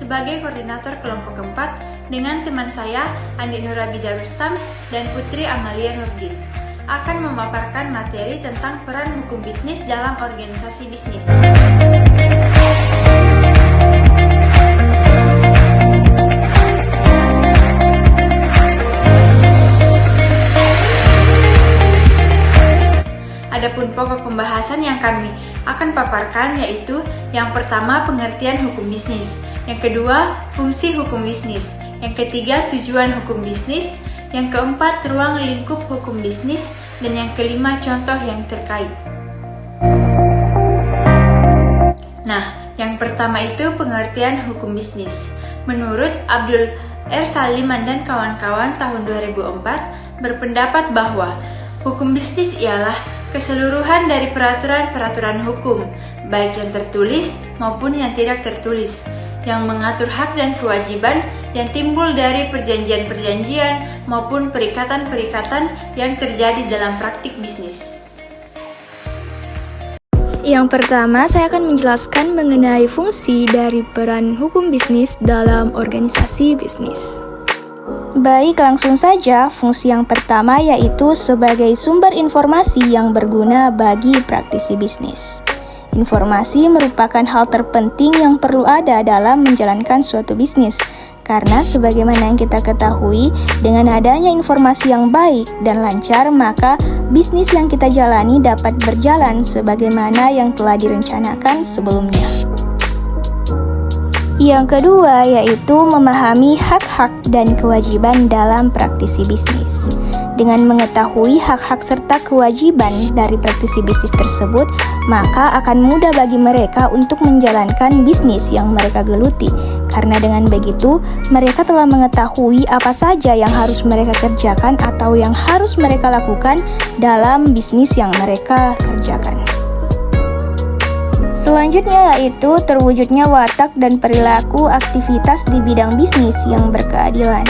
sebagai koordinator kelompok keempat dengan teman saya Andi Nurabi Darustam dan Putri Amalia Nurdin akan memaparkan materi tentang peran hukum bisnis dalam organisasi bisnis. Adapun pokok pembahasan yang kami akan paparkan yaitu yang pertama pengertian hukum bisnis, yang kedua fungsi hukum bisnis, yang ketiga tujuan hukum bisnis, yang keempat ruang lingkup hukum bisnis, dan yang kelima contoh yang terkait. Nah, yang pertama itu pengertian hukum bisnis. Menurut Abdul R. Saliman dan kawan-kawan tahun 2004 berpendapat bahwa hukum bisnis ialah keseluruhan dari peraturan-peraturan hukum, baik yang tertulis maupun yang tidak tertulis, yang mengatur hak dan kewajiban yang timbul dari perjanjian-perjanjian maupun perikatan-perikatan yang terjadi dalam praktik bisnis. Yang pertama, saya akan menjelaskan mengenai fungsi dari peran hukum bisnis dalam organisasi bisnis. Baik, langsung saja. Fungsi yang pertama yaitu sebagai sumber informasi yang berguna bagi praktisi bisnis. Informasi merupakan hal terpenting yang perlu ada dalam menjalankan suatu bisnis. Karena sebagaimana yang kita ketahui, dengan adanya informasi yang baik dan lancar, maka bisnis yang kita jalani dapat berjalan sebagaimana yang telah direncanakan sebelumnya. Yang kedua yaitu memahami hak-hak dan kewajiban dalam praktisi bisnis. Dengan mengetahui hak-hak serta kewajiban dari praktisi bisnis tersebut, maka akan mudah bagi mereka untuk menjalankan bisnis yang mereka geluti. Karena dengan begitu, mereka telah mengetahui apa saja yang harus mereka kerjakan atau yang harus mereka lakukan dalam bisnis yang mereka kerjakan. Selanjutnya yaitu terwujudnya watak dan perilaku aktivitas di bidang bisnis yang berkeadilan.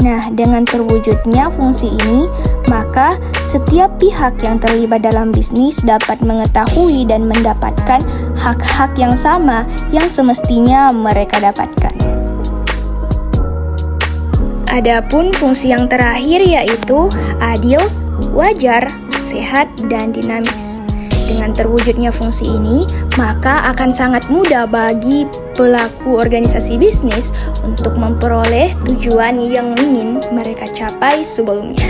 Nah, dengan terwujudnya fungsi ini, maka setiap pihak yang terlibat dalam bisnis dapat mengetahui dan mendapatkan hak-hak yang sama yang semestinya mereka dapatkan. Adapun fungsi yang terakhir yaitu adil, wajar, sehat, dan dinamis. Dengan terwujudnya fungsi ini, maka akan sangat mudah bagi pelaku organisasi bisnis untuk memperoleh tujuan yang ingin mereka capai sebelumnya.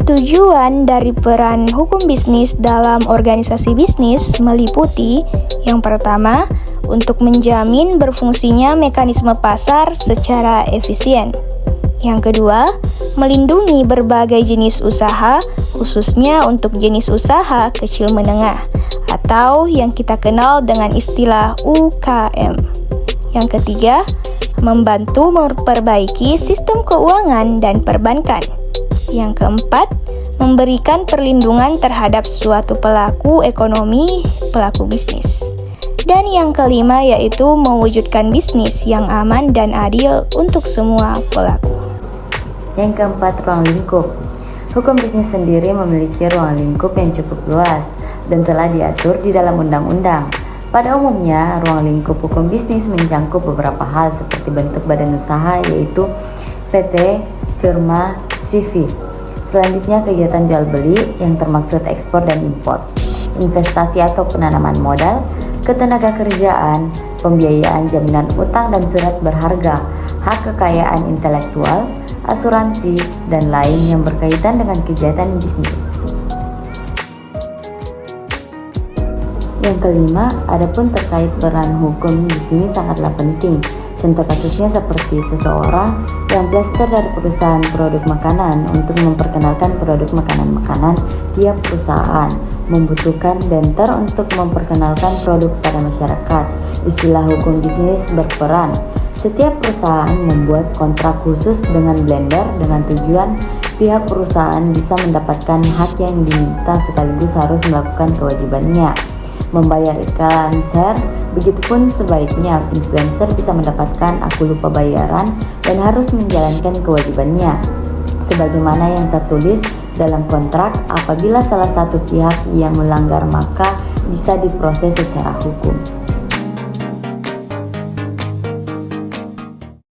Tujuan dari peran hukum bisnis dalam organisasi bisnis meliputi yang pertama, untuk menjamin berfungsinya mekanisme pasar secara efisien. Yang kedua, melindungi berbagai jenis usaha, khususnya untuk jenis usaha kecil menengah, atau yang kita kenal dengan istilah UKM. Yang ketiga, membantu memperbaiki sistem keuangan dan perbankan. Yang keempat, memberikan perlindungan terhadap suatu pelaku ekonomi, pelaku bisnis. Dan yang kelima yaitu mewujudkan bisnis yang aman dan adil untuk semua pelaku. Yang keempat, ruang lingkup. Hukum bisnis sendiri memiliki ruang lingkup yang cukup luas dan telah diatur di dalam undang-undang. Pada umumnya, ruang lingkup hukum bisnis mencakup beberapa hal seperti bentuk badan usaha yaitu PT, firma, CV. Selanjutnya, kegiatan jual beli yang termaksud ekspor dan impor, investasi atau penanaman modal, ketenaga kerjaan, pembiayaan, jaminan utang dan surat berharga, hak kekayaan intelektual, asuransi, dan lain yang berkaitan dengan kegiatan bisnis. Yang kelima, adapun terkait peran hukum di sini sangatlah penting. Contoh kasusnya seperti seseorang yang blaster dari perusahaan produk makanan untuk memperkenalkan produk makanan-makanan, tiap perusahaan membutuhkan banter untuk memperkenalkan produk pada masyarakat. Istilah hukum bisnis berperan. Setiap perusahaan membuat kontrak khusus dengan blender dengan tujuan pihak perusahaan bisa mendapatkan hak yang diminta sekaligus harus melakukan kewajibannya. Membayar iklan share, begitupun sebaiknya influencer bisa mendapatkan aku lupa bayaran dan harus menjalankan kewajibannya sebagaimana yang tertulis dalam kontrak. Apabila salah satu pihak yang melanggar, maka bisa diproses secara hukum.